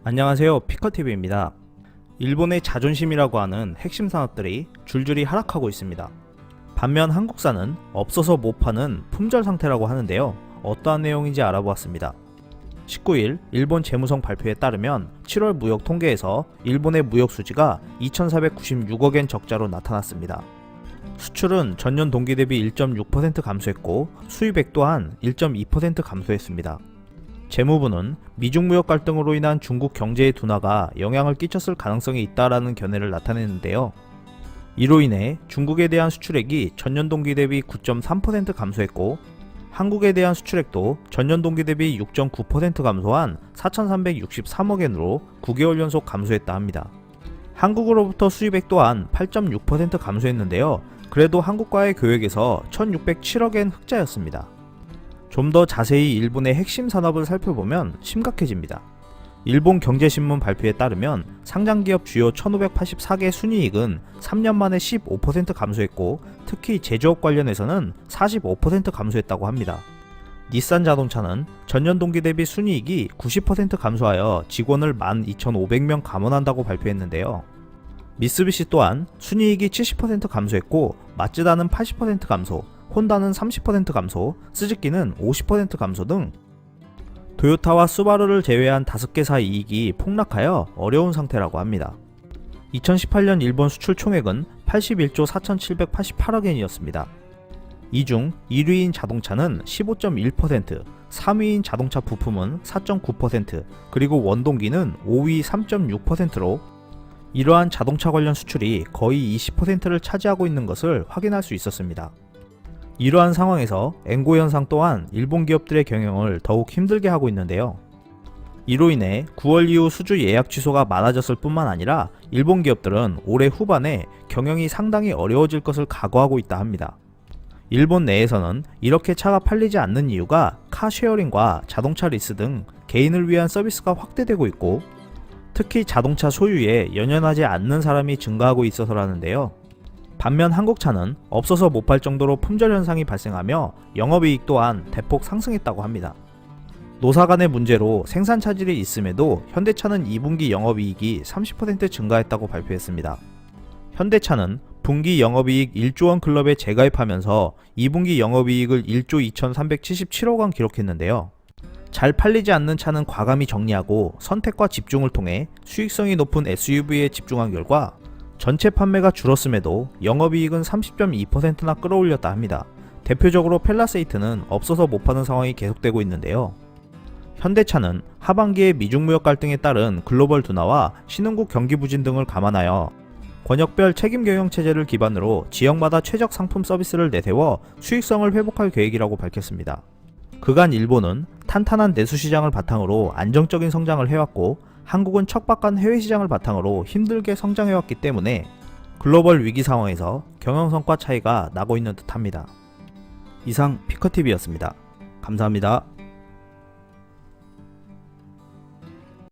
안녕하세요, 피커TV입니다. 일본의 자존심이라고 하는 핵심 산업들이 줄줄이 하락하고 있습니다. 반면 한국산은 없어서 못 파는 품절 상태라고 하는데요. 어떠한 내용인지 알아보았습니다. 19일 일본 재무성 발표에 따르면 7월 무역 통계에서 일본의 무역 수지가 2,496억엔 적자로 나타났습니다. 수출은 전년 동기 대비 1.6% 감소했고 수입액 또한 1.2% 감소했습니다. 재무부는 미중 무역 갈등으로 인한 중국 경제의 둔화가 영향을 끼쳤을 가능성이 있다라는 견해를 나타냈는데요. 이로 인해 중국에 대한 수출액이 전년 동기 대비 9.3% 감소했고 한국에 대한 수출액도 전년 동기 대비 6.9% 감소한 4,363억엔으로 9개월 연속 감소했다 합니다. 한국으로부터 수입액 또한 8.6% 감소했는데요. 그래도 한국과의 교역에서 1,607억엔 흑자였습니다. 좀 더 자세히 일본의 핵심 산업을 살펴보면 심각해집니다. 일본 경제신문 발표에 따르면 상장기업 주요 1584개 순이익은 3년 만에 15% 감소했고 특히 제조업 관련해서는 45% 감소했다고 합니다. 닛산 자동차는 전년 동기 대비 순이익이 90% 감소하여 직원을 12,500명 감원한다고 발표했는데요. 미쓰비시 또한 순이익이 70% 감소했고 마츠다는 80% 감소, 혼다는 30% 감소, 스즈키는 50% 감소 등 도요타와 스바루를 제외한 5개사 이익이 폭락하여 어려운 상태라고 합니다. 2018년 일본 수출 총액은 81조 4,788억엔이었습니다. 이 중 1위인 자동차는 15.1%, 3위인 자동차 부품은 4.9%, 그리고 원동기는 5위 3.6%로 이러한 자동차 관련 수출이 거의 20%를 차지하고 있는 것을 확인할 수 있었습니다. 이러한 상황에서 엔고 현상 또한 일본 기업들의 경영을 더욱 힘들게 하고 있는데요. 이로 인해 9월 이후 수주 예약 취소가 많아졌을 뿐만 아니라 일본 기업들은 올해 후반에 경영이 상당히 어려워질 것을 각오하고 있다 합니다. 일본 내에서는 이렇게 차가 팔리지 않는 이유가 카쉐어링과 자동차 리스 등 개인을 위한 서비스가 확대되고 있고 특히 자동차 소유에 연연하지 않는 사람이 증가하고 있어서라는데요. 반면 한국차는 없어서 못 팔 정도로 품절 현상이 발생하며 영업이익 또한 대폭 상승했다고 합니다. 노사 간의 문제로 생산 차질이 있음에도 현대차는 2분기 영업이익이 30% 증가했다고 발표했습니다. 현대차는 분기 영업이익 1조원 클럽에 재가입하면서 2분기 영업이익을 1조 2,377억원 기록했는데요. 잘 팔리지 않는 차는 과감히 정리하고 선택과 집중을 통해 수익성이 높은 SUV에 집중한 결과 전체 판매가 줄었음에도 영업이익은 30.2%나 끌어올렸다 합니다. 대표적으로 펠라세이트는 없어서 못 파는 상황이 계속되고 있는데요. 현대차는 하반기에 미중 무역 갈등에 따른 글로벌 둔화와 신흥국 경기 부진 등을 감안하여 권역별 책임 경영 체제를 기반으로 지역마다 최적 상품 서비스를 내세워 수익성을 회복할 계획이라고 밝혔습니다. 그간 일본은 탄탄한 내수 시장을 바탕으로 안정적인 성장을 해왔고 한국은 척박한 해외 시장을 바탕으로 힘들게 성장해왔기 때문에 글로벌 위기 상황에서 경영 성과 차이가 나고 있는 듯합니다. 이상 피커TV였습니다. 감사합니다.